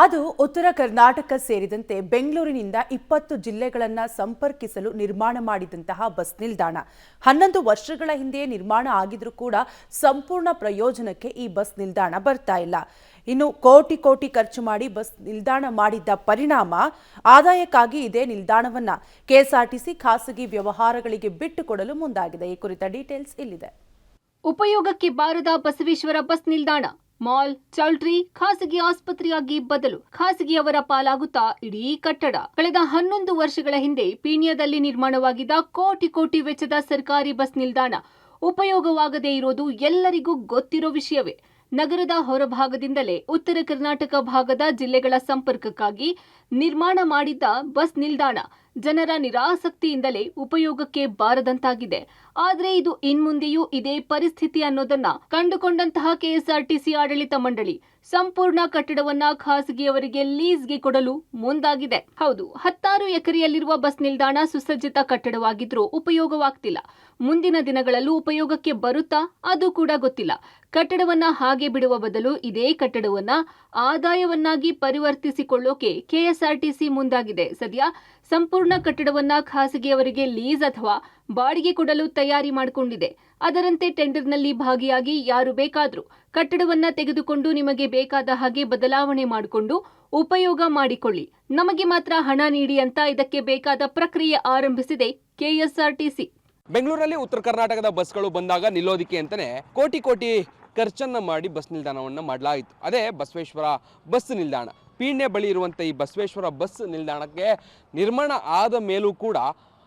ಅದು ಉತ್ತರ ಕರ್ನಾಟಕ ಸೇರಿದಂತೆ ಬೆಂಗಳೂರಿನಿಂದ 20 ಜಿಲ್ಲೆಗಳನ್ನು ಸಂಪರ್ಕಿಸಲು ನಿರ್ಮಾಣ ಮಾಡಿದಂತಹ ಬಸ್ ನಿಲ್ದಾಣ 11 ವರ್ಷಗಳ ಹಿಂದೆ ನಿರ್ಮಾಣ ಆಗಿದ್ರೂ ಕೂಡ ಸಂಪೂರ್ಣ ಪ್ರಯೋಜನಕ್ಕೆ ಈ ಬಸ್ ನಿಲ್ದಾಣ ಬರ್ತಾ ಇಲ್ಲ. ಇನ್ನು ಕೋಟಿ ಕೋಟಿ ಖರ್ಚು ಮಾಡಿ ಬಸ್ ನಿಲ್ದಾಣ ಮಾಡಿದ್ದ ಪರಿಣಾಮ ಆದಾಯಕ್ಕಾಗಿ ಇದೇ ನಿಲ್ದಾಣವನ್ನ ಕೆಎಸ್ಆರ್ಟಿಸಿ ಖಾಸಗಿ ವ್ಯವಹಾರಗಳಿಗೆ ಬಿಟ್ಟುಕೊಡಲು ಮುಂದಾಗಿದೆ. ಈ ಕುರಿತ ಡೀಟೇಲ್ಸ್ ಇಲ್ಲಿದೆ. ಉಪಯೋಗಕ್ಕೆ ಬಾರದ ಬಸವೇಶ್ವರ ಬಸ್ ನಿಲ್ದಾಣ ಮಾಲ್, ಚೌಲ್ಟ್ರಿ, ಖಾಸಗಿ ಆಸ್ಪತ್ರೆಯಾಗಿ ಬದಲು ಖಾಸಗಿಯವರ ಪಾಲಾಗುತ್ತಾ ಇಡೀ ಕಟ್ಟಡ. ಕಳೆದ 11 ವರ್ಷಗಳ ಹಿಂದೆ ಪೀಣ್ಯದಲ್ಲಿ ನಿರ್ಮಾಣವಾಗಿದ್ದ ಕೋಟಿ ಕೋಟಿ ವೆಚ್ಚದ ಸರ್ಕಾರಿ ಬಸ್ ನಿಲ್ದಾಣ ಉಪಯೋಗವಾಗದೇ ಇರೋದು ಎಲ್ಲರಿಗೂ ಗೊತ್ತಿರೋ ವಿಷಯವೇ. ನಗರದ ಹೊರಭಾಗದಿಂದಲೇ ಉತ್ತರ ಕರ್ನಾಟಕ ಭಾಗದ ಜಿಲ್ಲೆಗಳ ಸಂಪರ್ಕಕ್ಕಾಗಿ ನಿರ್ಮಾಣ ಮಾಡಿದ್ದ ಬಸ್ ನಿಲ್ದಾಣ ಜನರ ನಿರಾಸಕ್ತಿಯಿಂದಲೇ ಉಪಯೋಗಕ್ಕೆ ಬಾರದಂತಾಗಿದೆ. ಆದರೆ ಇದು ಇನ್ಮುಂದೆಯೂ ಇದೇ ಪರಿಸ್ಥಿತಿ ಅನ್ನೋದನ್ನ ಕಂಡುಕೊಂಡಂತಹ ಕೆಎಸ್ಆರ್ಟಿಸಿ ಆಡಳಿತ ಮಂಡಳಿ ಸಂಪೂರ್ಣ ಕಟ್ಟಡವನ್ನ ಖಾಸಗಿಯವರಿಗೆ ಲೀಸ್ಗೆ ಕೊಡಲು ಮುಂದಾಗಿದೆ. ಹೌದು, 16 ಎಕರೆಯಲ್ಲಿರುವ ಬಸ್ ನಿಲ್ದಾಣ ಸುಸಜ್ಜಿತ ಕಟ್ಟಡವಾಗಿದ್ರೂ ಉಪಯೋಗವಾಗ್ತಿಲ್ಲ. ಮುಂದಿನ ದಿನಗಳಲ್ಲೂ ಉಪಯೋಗಕ್ಕೆ ಬರುತ್ತಾ ಅದು ಕೂಡ ಗೊತ್ತಿಲ್ಲ. ಕಟ್ಟಡವನ್ನ ಹಾಗೆ ಬಿಡುವ ಬದಲು ಇದೇ ಕಟ್ಟಡವನ್ನ ಆದಾಯವನ್ನಾಗಿ ಪರಿವರ್ತಿಸಿಕೊಳ್ಳೋಕೆ ಕೆಎಸ್ಆರ್ಟಿಸಿ ಮುಂದಾಗಿದೆ. ಸದ್ಯ ಸಂಪೂರ್ಣ ಕಟ್ಟಡವನ್ನ ಖಾಸಗಿಯವರಿಗೆ ಲೀಸ್ ಅಥವಾ ಬಾಡಿಗೆ ಕೊಡಲು ತಯಾರಿ ಮಾಡಿಕೊಂಡಿದೆ. ಅದರಂತೆ ಟೆಂಡರ್ನಲ್ಲಿ ಭಾಗಿಯಾಗಿ ಯಾರು ಬೇಕಾದರೂ ಕಟ್ಟಡವನ್ನ ತೆಗೆದುಕೊಂಡು ನಿಮಗೆ ಬೇಕಾದ ಹಾಗೆ ಬದಲಾವಣೆ ಮಾಡಿಕೊಂಡು ಉಪಯೋಗ ಮಾಡಿಕೊಳ್ಳಿ, ನಮಗೆ ಮಾತ್ರ ಹಣ ನೀಡಿ ಅಂತ ಇದಕ್ಕೆ ಬೇಕಾದ ಪ್ರಕ್ರಿಯೆ ಆರಂಭಿಸಿದೆ ಕೆಎಸ್ಆರ್ಟಿಸಿ. ಬೆಂಗಳೂರಲ್ಲಿ ಉತ್ತರ ಕರ್ನಾಟಕದ ಬಸ್ಗಳು ಬಂದಾಗ ನಿಲ್ಲೋದಿಕ್ಕೆ ಅಂತಾನೆ ಕೋಟಿ ಕೋಟಿ ಖರ್ಚನ್ನ ಮಾಡಿ ಬಸ್ ನಿಲ್ದಾಣವನ್ನು ಮಾಡಲಾಯಿತು. ಅದೇ ಬಸವೇಶ್ವರ ಬಸ್ ನಿಲ್ದಾಣ. ಪೀಣ್ಯ ಬಳಿ ಇರುವಂಥ ಈ ಬಸವೇಶ್ವರ ಬಸ್ ನಿಲ್ದಾಣಕ್ಕೆ ನಿರ್ಮಾಣ ಆದ ಮೇಲೂ ಕೂಡ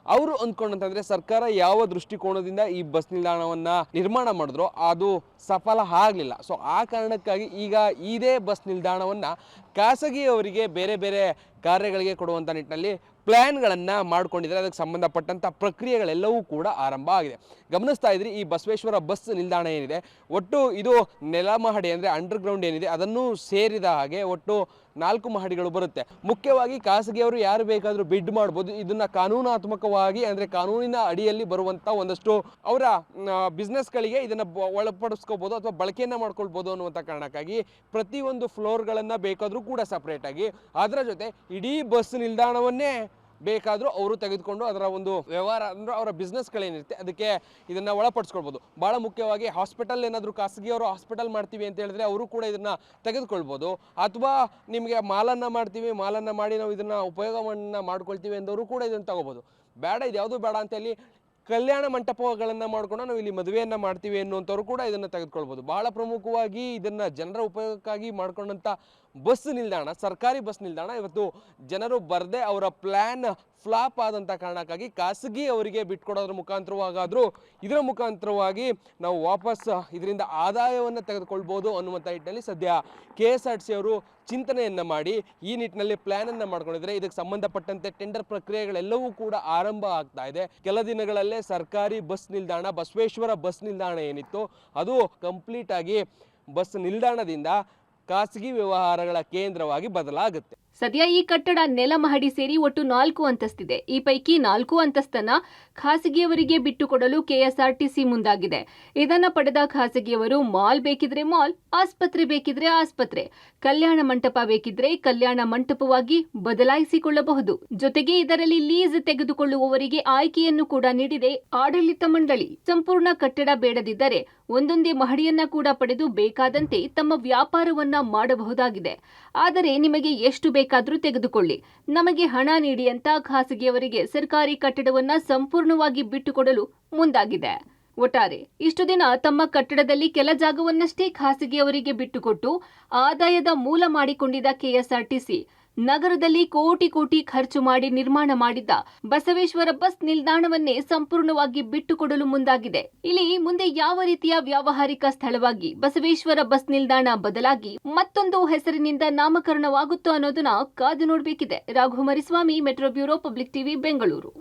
ಅವರು ಅಂದ್ಕೊಂಡಂತಂದ್ರೆ ಸರ್ಕಾರ ಯಾವ ದೃಷ್ಟಿಕೋನದಿಂದ ಈ ಬಸ್ ನಿಲ್ದಾಣವನ್ನು ನಿರ್ಮಾಣ ಮಾಡಿದ್ರು ಅದು ಸಫಲ ಆಗಲಿಲ್ಲ. ಸೊ ಆ ಕಾರಣಕ್ಕಾಗಿ ಈಗ ಇದೇ ಬಸ್ ನಿಲ್ದಾಣವನ್ನು ಖಾಸಗಿಯವರಿಗೆ ಬೇರೆ ಬೇರೆ ಕಾರ್ಯಗಳಿಗೆ ಕೊಡುವಂಥ ನಿಟ್ಟಿನಲ್ಲಿ ಪ್ಲ್ಯಾನ್ಗಳನ್ನು ಮಾಡ್ಕೊಂಡಿದ್ದಾರೆ. ಅದಕ್ಕೆ ಸಂಬಂಧಪಟ್ಟಂಥ ಪ್ರಕ್ರಿಯೆಗಳೆಲ್ಲವೂ ಕೂಡ ಆರಂಭ ಆಗಿದೆ. ಗಮನಿಸ್ತಾ ಇದ್ರಿ, ಈ ಬಸವೇಶ್ವರ ಬಸ್ ನಿಲ್ದಾಣ ಏನಿದೆ ಒಟ್ಟು ಇದು ನೆಲಮಹಡಿ ಅಂದರೆ ಅಂಡರ್ಗ್ರೌಂಡ್ ಏನಿದೆ ಅದನ್ನು ಸೇರಿದ ಹಾಗೆ ಒಟ್ಟು 4 ಮಹಡಿಗಳು ಬರುತ್ತೆ. ಮುಖ್ಯವಾಗಿ ಖಾಸಗಿಯವರು ಯಾರು ಬೇಕಾದರೂ ಬಿಡ್ ಮಾಡ್ಬೋದು. ಇದನ್ನು ಕಾನೂನಾತ್ಮಕವಾಗಿ ಅಂದರೆ ಕಾನೂನಿನ ಅಡಿಯಲ್ಲಿ ಬರುವಂಥ ಒಂದಷ್ಟು ಅವರ ಬಿಸ್ನೆಸ್ಗಳಿಗೆ ಇದನ್ನು ಒಳಪಡಿಸ್ಕೋಬೋದು ಅಥವಾ ಬಳಕೆಯನ್ನು ಮಾಡ್ಕೊಳ್ಬೋದು ಅನ್ನುವಂಥ ಕಾರಣಕ್ಕಾಗಿ ಪ್ರತಿಯೊಂದು ಫ್ಲೋರ್ಗಳನ್ನು ಬೇಕಾದರೂ ಕೂಡ ಸಪ್ರೇಟಾಗಿ, ಅದರ ಜೊತೆ ಇಡೀ ಬಸ್ ನಿಲ್ದಾಣವನ್ನೇ ಬೇಕಾದರೂ ಅವರು ತೆಗೆದುಕೊಂಡು ಅದರ ಒಂದು ವ್ಯವಹಾರ ಅಂದರೆ ಅವರ ಬಿಸ್ನೆಸ್ಗಳೇನಿರುತ್ತೆ ಅದಕ್ಕೆ ಇದನ್ನು ಒಳಪಡಿಸ್ಕೊಳ್ಬೋದು. ಭಾಳ ಮುಖ್ಯವಾಗಿ ಹಾಸ್ಪಿಟಲ್ ಏನಾದರೂ ಖಾಸಗಿಯವರು ಹಾಸ್ಪಿಟಲ್ ಮಾಡ್ತೀವಿ ಅಂತ ಹೇಳಿದ್ರೆ ಅವರು ಕೂಡ ಇದನ್ನು ತೆಗೆದುಕೊಳ್ಬೋದು. ಅಥವಾ ನಿಮಗೆ ಮಾಲನ್ನು ಮಾಡ್ತೀವಿ, ಮಾಲನ್ನು ಮಾಡಿ ನಾವು ಇದನ್ನು ಉಪಯೋಗವನ್ನು ಮಾಡ್ಕೊಳ್ತೀವಿ ಎಂದವರು ಕೂಡ ಇದನ್ನು ತಗೋಬೋದು. ಬೇಡ, ಇದು ಯಾವುದು ಬೇಡ ಅಂತೇಳಿ ಕಲ್ಯಾಣ ಮಂಟಪಗಳನ್ನು ಮಾಡ್ಕೊಂಡು ನಾವು ಇಲ್ಲಿ ಮದುವೆಯನ್ನು ಮಾಡ್ತೀವಿ ಎನ್ನುವಂಥವ್ರು ಕೂಡ ಇದನ್ನು ತೆಗೆದುಕೊಳ್ಬೋದು. ಬಹಳ ಪ್ರಮುಖವಾಗಿ ಇದನ್ನು ಜನರ ಉಪಯೋಗಕ್ಕಾಗಿ ಮಾಡ್ಕೊಂಡಂಥ ಬಸ್ ನಿಲ್ದಾಣ, ಸರ್ಕಾರಿ ಬಸ್ ನಿಲ್ದಾಣ ಇವತ್ತು ಜನರು ಬರದೆ ಅವರ ಪ್ಲ್ಯಾನ್ ಫ್ಲಾಪ್ ಆದಂಥ ಕಾರಣಕ್ಕಾಗಿ ಖಾಸಗಿ ಅವರಿಗೆ ಬಿಟ್ಕೊಡೋದ್ರ ಮುಖಾಂತರವಾಗಾದರೂ ಇದರ ಮುಖಾಂತರವಾಗಿ ನಾವು ವಾಪಸ್ ಇದರಿಂದ ಆದಾಯವನ್ನು ತೆಗೆದುಕೊಳ್ಬೋದು ಅನ್ನುವಂಥ ನಿಟ್ಟಿನಲ್ಲಿ ಸದ್ಯ ಕೆಎಸ್ಆರ್ಟಿಸಿ ಅವರು ಚಿಂತನೆಯನ್ನು ಮಾಡಿ ಈ ನಿಟ್ಟಿನಲ್ಲಿ ಪ್ಲ್ಯಾನನ್ನು ಮಾಡ್ಕೊಂಡಿದ್ದಾರೆ. ಇದಕ್ಕೆ ಸಂಬಂಧಪಟ್ಟಂತೆ ಟೆಂಡರ್ ಪ್ರಕ್ರಿಯೆಗಳೆಲ್ಲವೂ ಕೂಡ ಆರಂಭ ಆಗ್ತಾ ಇದೆ. ಕೆಲ ದಿನಗಳಲ್ಲೇ ಸರ್ಕಾರಿ ಬಸ್ ನಿಲ್ದಾಣ ಬಸವೇಶ್ವರ ಬಸ್ ನಿಲ್ದಾಣ ಏನಿತ್ತು ಅದು ಕಂಪ್ಲೀಟ್ ಆಗಿ ಬಸ್ ನಿಲ್ದಾಣದಿಂದ ಖಾಸಗಿ ವ್ಯವಹಾರಗಳ ಕೇಂದ್ರವಾಗಿ ಬದಲಾಗುತ್ತೆ. ಸದ್ಯ ಈ ಕಟ್ಟಡ ನೆಲಮಹಡಿ ಸೇರಿ ಒಟ್ಟು 4 ಅಂತಸ್ತಿದೆ. ಈ ಪೈಕಿ 4 ಅಂತಸ್ತನ್ನ ಖಾಸಗಿಯವರಿಗೆ ಬಿಟ್ಟುಕೊಡಲು ಕೆಎಸ್ಆರ್ಟಿಸಿ ಮುಂದಾಗಿದೆ. ಇದನ್ನ ಪಡೆದ ಖಾಸಗಿಯವರು ಮಾಲ್ ಬೇಕಿದ್ರೆ ಮಾಲ್, ಆಸ್ಪತ್ರೆ ಬೇಕಿದ್ರೆ ಆಸ್ಪತ್ರೆ, ಕಲ್ಯಾಣ ಮಂಟಪ ಬೇಕಿದ್ರೆ ಕಲ್ಯಾಣ ಮಂಟಪವಾಗಿ ಬದಲಾಯಿಸಿಕೊಳ್ಳಬಹುದು. ಜೊತೆಗೆ ಇದರಲ್ಲಿ ಲೀಸ್ ತೆಗೆದುಕೊಳ್ಳುವವರಿಗೆ ಆಯ್ಕೆಯನ್ನು ಕೂಡ ನೀಡಿದೆ ಆಡಳಿತ ಮಂಡಳಿ. ಸಂಪೂರ್ಣ ಕಟ್ಟಡ ಬೇಡದಿದ್ದರೆ ಒಂದೊಂದೇ ಮಹಡಿಯನ್ನ ಕೂಡ ಪಡೆದು ಬೇಕಾದಂತೆ ತಮ್ಮ ವ್ಯಾಪಾರವನ್ನ ಮಾಡಬಹುದಾಗಿದೆ. ಆದರೆ ನಿಮಗೆ ಎಷ್ಟು ಬೇಕಾದರೂ ತೆಗೆದುಕೊಳ್ಳಿ, ನಮಗೆ ಹಣ ನೀಡಿ ಅಂತ ಖಾಸಗಿಯವರಿಗೆ ಸರ್ಕಾರಿ ಕಟ್ಟಡವನ್ನ ಸಂಪೂರ್ಣವಾಗಿ ಬಿಟ್ಟುಕೊಡಲು ಮುಂದಾಗಿದೆ. ಒಟ್ಟಾರೆ ಇಷ್ಟು ದಿನ ತಮ್ಮ ಕಟ್ಟಡದಲ್ಲಿ ಕೆಲ ಜಾಗವನ್ನಷ್ಟೇ ಖಾಸಗಿಯವರಿಗೆ ಬಿಟ್ಟುಕೊಟ್ಟು ಆದಾಯದ ಮೂಲ ಮಾಡಿಕೊಂಡಿದ್ದ ಕೆಎಸ್ಆರ್ಟಿಸಿ ನಗರದಲ್ಲಿ ಕೋಟಿ ಕೋಟಿ ಖರ್ಚು ಮಾಡಿ ನಿರ್ಮಾಣ ಮಾಡಿದ್ದ ಬಸವೇಶ್ವರ ಬಸ್ ನಿಲ್ದಾಣವನ್ನೇ ಸಂಪೂರ್ಣವಾಗಿ ಬಿಟ್ಟುಕೊಡಲು ಮುಂದಾಗಿದೆ. ಇಲ್ಲಿ ಮುಂದೆ ಯಾವ ರೀತಿಯ ವ್ಯಾವಹಾರಿಕ ಸ್ಥಳವಾಗಿ ಬಸವೇಶ್ವರ ಬಸ್ ನಿಲ್ದಾಣ ಬದಲಾಗಿ ಮತ್ತೊಂದು ಹೆಸರಿನಿಂದ ನಾಮಕರಣವಾಗುತ್ತೋ ಅನ್ನೋದನ್ನ ಕಾದು ನೋಡಬೇಕಿದೆ. Raghu Mariswamy, metro bureau, public TV, Bengaluru.